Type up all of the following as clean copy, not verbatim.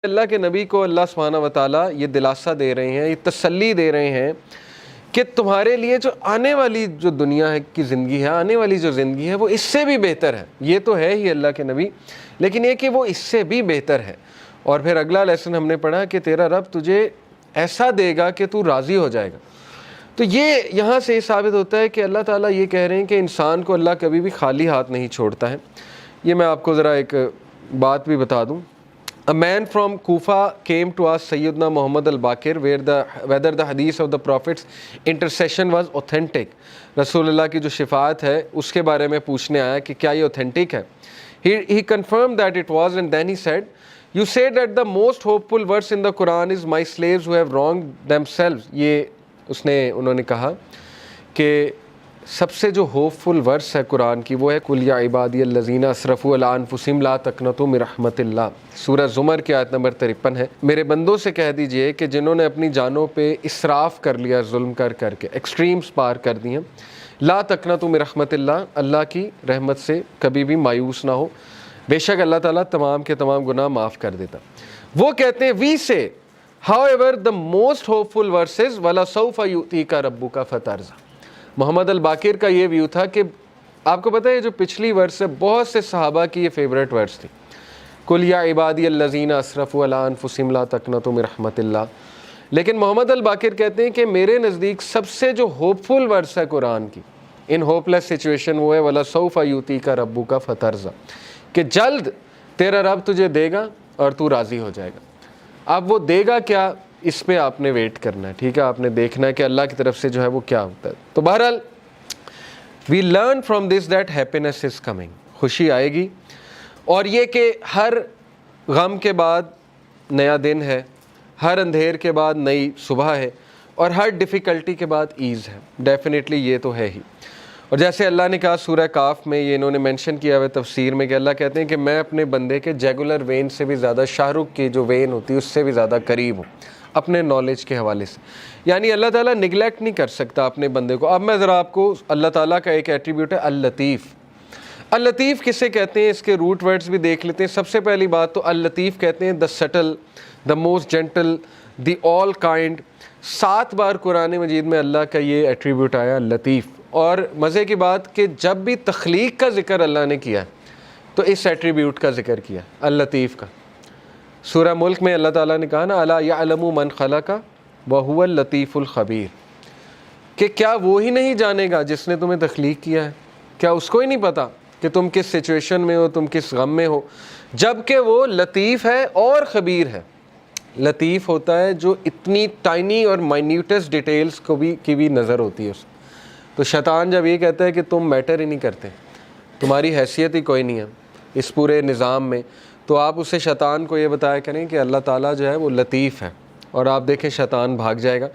اللہ کے نبی کو اللہ سبحانہ و تعالیٰ یہ دلاسا دے رہے ہیں، یہ تسلی دے رہے ہیں کہ تمہارے لیے جو آنے والی جو دنیا ہے کی زندگی ہے، آنے والی جو زندگی ہے وہ اس سے بھی بہتر ہے. یہ تو ہے ہی اللہ کے نبی، لیکن یہ کہ وہ اس سے بھی بہتر ہے. اور پھر اگلا لیسن ہم نے پڑھا کہ تیرا رب تجھے ایسا دے گا کہ تو راضی ہو جائے گا. تو یہ یہاں سے یہ ثابت ہوتا ہے کہ اللہ تعالیٰ یہ کہہ رہے ہیں کہ انسان کو اللہ کبھی بھی خالی ہاتھ نہیں چھوڑتا ہے. یہ میں آپ کو ذرا ایک بات بھی بتا دوں. A man from Kufa came to ask Sayyidina Muhammad al-Baqir whether the hadith of the Prophet's intercession was authentic. رسول اللہ کی جو شفاعت ہے اس کے بارے میں پوچھنے آیا کہ کیا یہ authentic ہے. He confirmed that it was, and then he said, you said that the most hopeful verse in the Quran is my slaves who have wronged themselves. یہ انہوں نے کہا کہ سب سے جو ہوپ فل ورس ہے قرآن کی وہ ہے قل یا عبادی الذین اسرفوا علی انفسہم لا تقنطوا من رحمت اللہ. سورہ زمر کی آیت نمبر 53 ہے. میرے بندوں سے کہہ دیجئے کہ جنہوں نے اپنی جانوں پہ اسراف کر لیا، ظلم کر کے ایکسٹریمز پار کر دی ہیں، لا تقنطوا من رحمت اللہ، اللہ کی رحمت سے کبھی بھی مایوس نہ ہو، بے شک اللہ تعالیٰ تمام کے تمام گناہ معاف کر دیتا. وہ کہتے ہیں we say however the most hopeful verses وَلَسَوْفَ يُؤْتِيكَ رَبُّكَ فَتَرْضَىٰ. محمد الباقر کا یہ ویو تھا کہ آپ کو پتہ ہے جو پچھلی ورس ہے بہت سے صحابہ کی یہ فیوریٹ ورس تھی، قُلْ يَا عِبَادِيَ الَّذِينَ أَسْرَفُوا عَلَىٰ أَنفُسِهِمْ لَا تَقْنَطُوا مِن رَحْمَتِ اللَّهِ. لیکن محمد الباقر کہتے ہیں کہ میرے نزدیک سب سے جو ہوپ فل ورس ہے قرآن کی ان ہوپ لیس سچویشن وہ ہے وَلَسَوْفَ يُؤْتِيكَ رَبُّكَ فَتَرْضَىٰ، کہ جلد تیرا رب تجھے دے گا اور تو راضی ہو جائے گا. اب وہ دے گا کیا، اس پہ آپ نے ویٹ کرنا ہے، ٹھیک ہے، آپ نے دیکھنا ہے کہ اللہ کی طرف سے جو ہے وہ کیا ہوتا ہے. تو بہرحال we learn from this that happiness is coming، خوشی آئے گی. اور یہ کہ ہر غم کے بعد نیا دن ہے، ہر اندھیر کے بعد نئی صبح ہے، اور ہر ڈیفیکلٹی کے بعد ایز ہے. ڈیفینیٹلی یہ تو ہے ہی. اور جیسے اللہ نے کہا سورہ کاف میں، یہ انہوں نے مینشن کیا ہوا تفسیر میں کہ اللہ کہتے ہیں کہ میں اپنے بندے کے جیگولر وین سے بھی زیادہ، شاہ رخ کی جو وین ہوتی ہے اس سے بھی زیادہ قریب ہوں اپنے نالج کے حوالے سے. یعنی اللہ تعالیٰ نگلیکٹ نہیں کر سکتا اپنے بندے کو. اب میں ذرا آپ کو اللہ تعالیٰ کا ایک ایٹریبیوٹ ہے اللطیف. اللطیف کسے کہتے ہیں، اس کے روٹ ورڈز بھی دیکھ لیتے ہیں. سب سے پہلی بات تو اللطیف کہتے ہیں the subtle, the most gentle, the all kind. 7 بار قرآن مجید میں اللہ کا یہ ایٹریبیوٹ آیا لطیف. اور مزے کی بات کہ جب بھی تخلیق کا ذکر اللہ نے کیا تو اس ایٹریبیوٹ کا ذکر کیا اللطیف کا. سورہ ملک میں اللہ تعالیٰ نے کہا نا الا یعلم من خلق وہو اللطیف الخبیر، کہ کیا وہی نہیں جانے گا جس نے تمہیں تخلیق کیا ہے، کیا اس کو ہی نہیں پتا کہ تم کس سچویشن میں ہو، تم کس غم میں ہو، جبکہ وہ لطیف ہے اور خبیر ہے. لطیف ہوتا ہے جو اتنی ٹائنی اور مائنیوٹس ڈیٹیلز کی بھی نظر ہوتی ہے اس. تو شیطان جب یہ کہتا ہے کہ تم میٹر ہی نہیں کرتے، تمہاری حیثیت ہی کوئی نہیں ہے اس پورے نظام میں، تو آپ اسے شیطان کو یہ بتایا کریں کہ اللہ تعالیٰ جو ہے وہ لطیف ہے، اور آپ دیکھیں شیطان بھاگ جائے گا.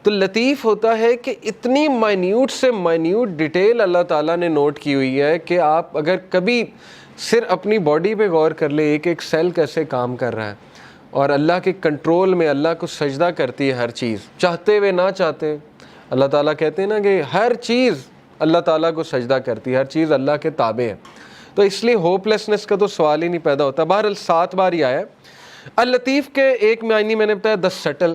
تو لطیف ہوتا ہے کہ اتنی مائنیوٹ سے مائنیوٹ ڈیٹیل اللہ تعالیٰ نے نوٹ کی ہوئی ہے کہ آپ اگر کبھی صرف اپنی باڈی پہ غور کر لیں، ایک ایک سیل کیسے کام کر رہا ہے، اور اللہ کے کنٹرول میں اللہ کو سجدہ کرتی ہے ہر چیز، چاہتے ہوئے نہ چاہتے. اللہ تعالیٰ کہتے ہیں نا کہ ہر چیز اللہ تعالیٰ کو سجدہ کرتی ہے، ہر چیز اللہ کے تابع ہے. تو اس لیے ہوپ لیسنس کا تو سوال ہی نہیں پیدا ہوتا. بہرحال 7 بار ہی آیا. اللطیف کے ایک معنی میں نے بتایا دا سٹل.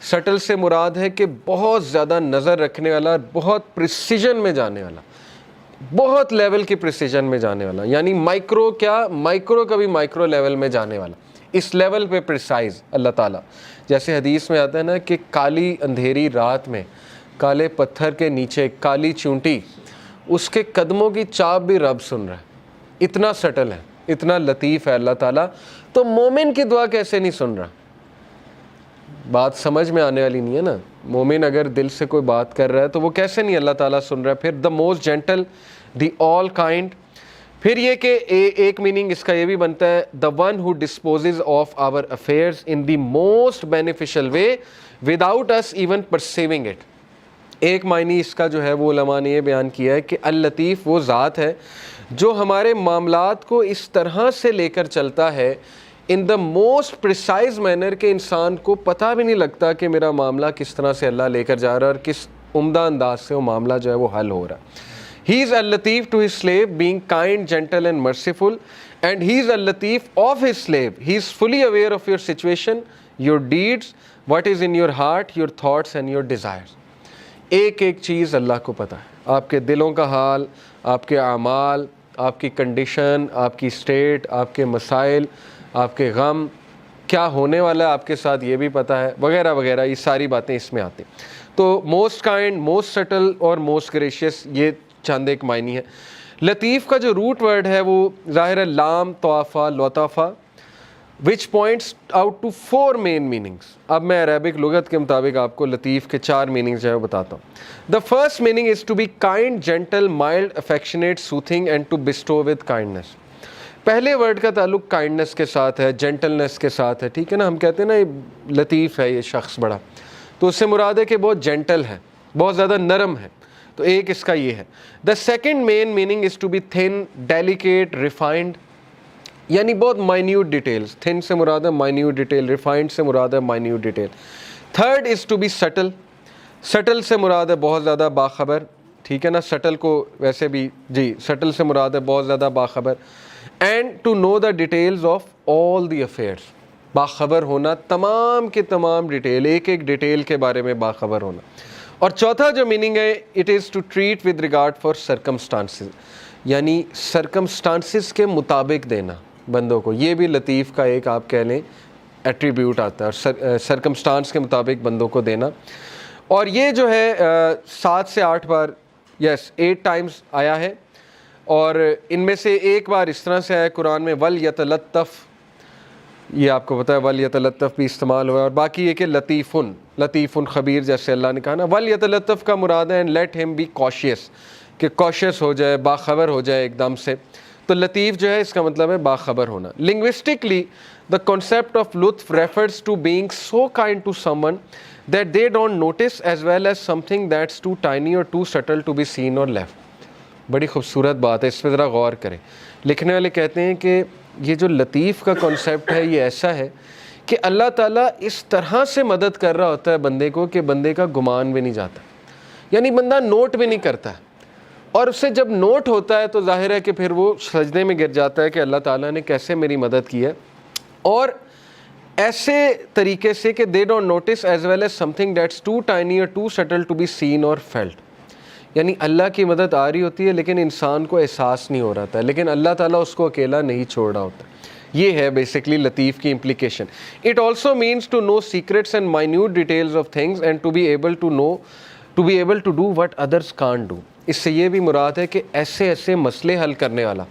سٹل سے مراد ہے کہ بہت زیادہ نظر رکھنے والا، بہت پریسیجن میں جانے والا، بہت لیول کی پریسیجن میں جانے والا. یعنی مائکرو کا بھی مائکرو لیول میں جانے والا، اس لیول پہ پریسائز اللہ تعالیٰ. جیسے حدیث میں آتا ہے نا کہ کالی اندھیری رات میں کالے پتھر کے نیچے کالی چونٹی، اس کے قدموں کی چاپ بھی رب سن رہا ہے. اتنا سٹل ہے، اتنا لطیف ہے اللہ تعالیٰ. تو مومن کی دعا کیسے نہیں سن رہا؟ بات سمجھ میں آنے والی نہیں ہے نا. مومن اگر دل سے کوئی بات کر رہا ہے تو وہ کیسے نہیں اللہ تعالیٰ سن رہا ہے؟ پھر the most gentle, the all kind. پھر یہ کہ ایک میننگ اس کا یہ بھی بنتا ہے the one who disposes of our affairs in the most beneficial way without us even perceiving it. ایک معنی اس کا جو ہے وہ علماء نے یہ بیان کیا ہے کہ اللطیف وہ ذات ہے جو ہمارے معاملات کو اس طرح سے لے کر چلتا ہے ان دا موسٹ پریسائز مینر کہ انسان کو پتہ بھی نہیں لگتا کہ میرا معاملہ کس طرح سے اللہ لے کر جا رہا ہے اور کس عمدہ انداز سے وہ معاملہ جو ہے وہ حل ہو رہا ہے. He is al-Latif to his slave, being kind, gentle and merciful, And he is al-Latif of his slave. He is fully aware of your situation, your deeds, what is in your heart, your thoughts and your desires. ایک ایک چیز اللہ کو پتہ ہے، آپ کے دلوں کا حال، آپ کے اعمال، آپ کی کنڈیشن، آپ کی اسٹیٹ، آپ کے مسائل، آپ کے غم، کیا ہونے والا ہے آپ کے ساتھ یہ بھی پتہ ہے، وغیرہ وغیرہ. یہ ساری باتیں اس میں آتی ہیں. تو موسٹ کائنڈ، موسٹ سٹل اور موسٹ گریشیس، یہ چند ایک معنی ہے. لطیف کا جو روٹ ورڈ ہے وہ ظاہر ہے لام طوافہ لطافہ، which points out to 4 main meanings. اب میں عربک لغت کے مطابق آپ کو لطیف کے 4 meanings جو ہے وہ بتاتا ہوں. The first meaning is to be kind, gentle, mild, affectionate, soothing and to bestow with kindness. پہلے ورڈ کا تعلق کائنڈنس کے ساتھ ہے، جینٹلنس کے ساتھ ہے، ٹھیک ہے نا. ہم کہتے ہیں نا یہ لطیف ہے یہ شخص بڑا، تو اس سے مراد ہے کہ بہت جینٹل ہے، بہت زیادہ نرم ہے. تو ایک اس کا یہ ہے. The second main meaning is to be thin, delicate, refined. یعنی بہت مائنیوٹ ڈیٹیلز. تھن سے مراد ہے مائنیوٹ ڈیٹیل، ریفائنڈ سے مراد ہے minute detail. Third is to be subtle. Subtle سے مراد ہے بہت زیادہ باخبر، ٹھیک ہے نا. سٹل کو ویسے بھی جی سٹل سے مراد ہے بہت زیادہ باخبر. And to know the details of all the affairs. باخبر ہونا تمام کے تمام ڈیٹیل، ایک ایک ڈیٹیل کے بارے میں باخبر ہونا. اور چوتھا جو میننگ ہے it is to treat with regard for circumstances, یعنی سرکمسٹانسز کے مطابق دینا بندوں کو. یہ بھی لطیف کا ایک آپ کہہ لیں ایٹریبیوٹ آتا ہے، اور سرکمسٹانس کے مطابق بندوں کو دینا. اور یہ جو ہے 7 سے 8 بار، 8 ٹائمز آیا ہے. اور ان میں سے ایک بار اس طرح سے آیا قرآن میں وَلْيَتَلَطَّفْ، یہ آپ کو پتہ ہے وَلْيَتَلَطَّفْ بھی استعمال ہوا ہے. اور باقی یہ کہ لطیفٌ خبیر جیسے اللہ نے کہا نا. وَلْيَتَلَطَّفْ کا مراد ہے and let him be cautious، کہ cautious ہو جائے، باخبر ہو جائے ایک دم سے. تو لطیف جو ہے اس کا مطلب ہے باخبر ہونا. Linguistically, the concept of لطف refers to being so kind to someone that they don't notice as well as something that's too tiny or too subtle to be seen or left. بڑی خوبصورت بات ہے، اس پہ ذرا غور کریں. لکھنے والے کہتے ہیں کہ یہ جو لطیف کا کانسیپٹ ہے یہ ایسا ہے کہ اللہ تعالیٰ اس طرح سے مدد کر رہا ہوتا ہے بندے کو کہ بندے کا گمان بھی نہیں جاتا، یعنی بندہ نوٹ بھی نہیں کرتا ہے. اور اس سے جب نوٹ ہوتا ہے تو ظاہر ہے کہ پھر وہ سجدے میں گر جاتا ہے کہ اللہ تعالیٰ نے کیسے میری مدد کی ہے. اور ایسے طریقے سے کہ they don't notice as well as something that's too tiny or too subtle to be seen or felt. یعنی اللہ کی مدد آ رہی ہوتی ہے لیکن انسان کو احساس نہیں ہو رہا تھا، لیکن اللہ تعالیٰ اس کو اکیلا نہیں چھوڑ رہا ہوتا. یہ ہے بیسکلی لطیف کی implication. It also means to know secrets and minute details of things and to be able to do what others can't do. اس سے یہ بھی مراد ہے کہ ایسے ایسے مسئلے حل کرنے والا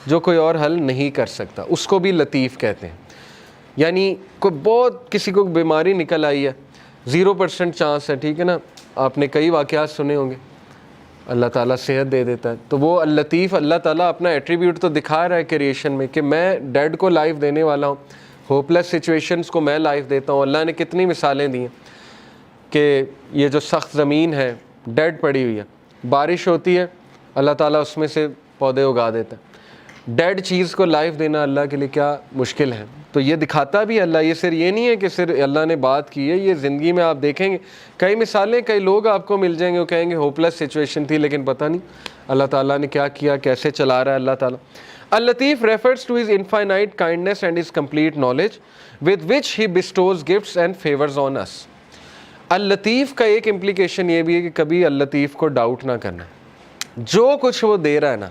جو کوئی اور حل نہیں کر سکتا، اس کو بھی لطیف کہتے ہیں. یعنی کوئی بہت کسی کو بیماری نکل آئی ہے، 0% چانس ہے، ٹھیک ہے نا. آپ نے کئی واقعات سنے ہوں گے، اللہ تعالیٰ صحت دے دیتا ہے. تو وہ اللطیف، اللہ تعالیٰ اپنا ایٹریبیوٹ تو دکھا رہا ہے کریشن میں کہ میں ڈیڈ کو لائف دینے والا ہوں، ہوپلیس سچویشنز کو میں لائف دیتا ہوں. اللہ نے کتنی مثالیں دی ہیں کہ یہ جو سخت زمین ہے ڈیڈ پڑی ہوئی ہے، بارش ہوتی ہے اللہ تعالیٰ اس میں سے پودے اگا دیتا ہے. ڈیڈ چیز کو لائف دینا اللہ کے لیے کیا مشکل ہے. تو یہ دکھاتا بھی اللہ. یہ صرف یہ نہیں ہے کہ صرف اللہ نے بات کی ہے، یہ زندگی میں آپ دیکھیں گے کئی مثالیں، کئی لوگ آپ کو مل جائیں گے وہ کہیں گے ہوپلیس سچویشن تھی لیکن پتہ نہیں اللہ تعالیٰ نے کیا کیا، کیسے چلا رہا ہے اللہ تعالیٰ. اللطیف refers to his infinite kindness and his complete knowledge with which he bestows gifts and favors on us. اللطیف کا ایک امپلیکیشن یہ بھی ہے کہ کبھی اللطیف کو ڈاؤٹ نہ کرنا. جو کچھ وہ دے رہا ہے نا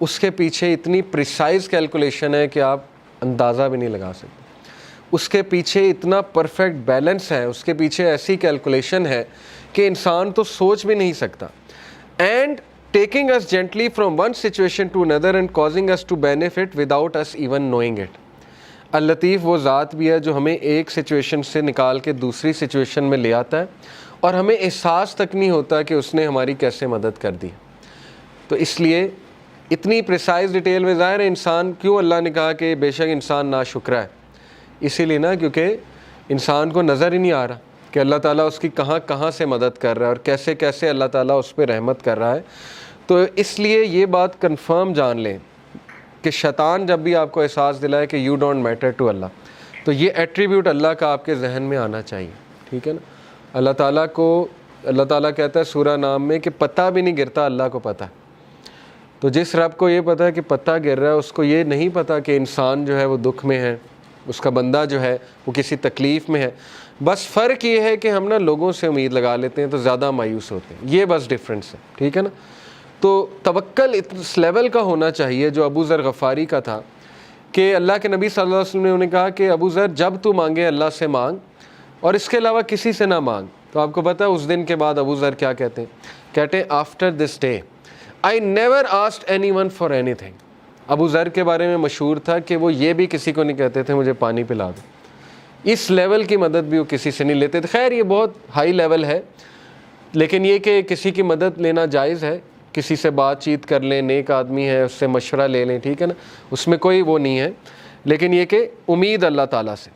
اس کے پیچھے اتنی پریسائز کیلکولیشن ہے کہ آپ اندازہ بھی نہیں لگا سکتے. اس کے پیچھے اتنا پرفیکٹ بیلنس ہے، اس کے پیچھے ایسی کیلکولیشن ہے کہ انسان تو سوچ بھی نہیں سکتا. And taking us gently from one situation to another and causing us to benefit without us even knowing it. اللطیف وہ ذات بھی ہے جو ہمیں ایک سچویشن سے نکال کے دوسری سچویشن میں لے آتا ہے اور ہمیں احساس تک نہیں ہوتا کہ اس نے ہماری کیسے مدد کر دی. تو اس لیے اتنی پریسائز ڈیٹیل میں ظاہر ہے انسان کیوں اللہ نے کہا کہ بے شک انسان ناشکرا ہے، اسی لیے نا کیونکہ انسان کو نظر ہی نہیں آ رہا کہ اللہ تعالیٰ اس کی کہاں کہاں سے مدد کر رہا ہے اور کیسے کیسے اللہ تعالیٰ اس پہ رحمت کر رہا ہے. تو اس لیے یہ بات کنفرم جان لیں کہ شیطان جب بھی آپ کو احساس دلائے کہ یو ڈونٹ میٹر ٹو اللہ، تو یہ ایٹریبیوٹ اللہ کا آپ کے ذہن میں آنا چاہیے. ٹھیک ہے نا. اللہ تعالیٰ کہتا ہے سورہ نام میں کہ پتہ بھی نہیں گرتا اللہ کو پتہ. تو جس رب کو یہ پتہ ہے کہ پتہ گر رہا ہے، اس کو یہ نہیں پتہ کہ انسان جو ہے وہ دکھ میں ہے، اس کا بندہ جو ہے وہ کسی تکلیف میں ہے. بس فرق یہ ہے کہ ہم نا لوگوں سے امید لگا لیتے ہیں تو زیادہ مایوس ہوتے ہیں، یہ بس ڈفرینس ہے. ٹھیک ہے نا. تو توکل اس لیول کا ہونا چاہیے جو ابو ذر غفاری کا تھا، کہ اللہ کے نبی صلی اللہ علیہ وسلم نے انہیں کہا کہ ابو ذر جب تو مانگے اللہ سے مانگ اور اس کے علاوہ کسی سے نہ مانگ. تو آپ کو پتہ ہے اس دن کے بعد ابو ذر کیا کہتے ہیں؟ کہتے ہیں after this day I never asked anyone for anything. ابو ذر کے بارے میں مشہور تھا کہ وہ یہ بھی کسی کو نہیں کہتے تھے مجھے پانی پلا دو. اس لیول کی مدد بھی وہ کسی سے نہیں لیتے تھے. خیر یہ بہت ہائی لیول ہے، لیکن یہ کہ کسی کی مدد لینا جائز ہے، کسی سے بات چیت کر لیں، نیک آدمی ہے اس سے مشورہ لے لیں، ٹھیک ہے نا، اس میں کوئی وہ نہیں ہے. لیکن یہ کہ امید اللہ تعالیٰ سے.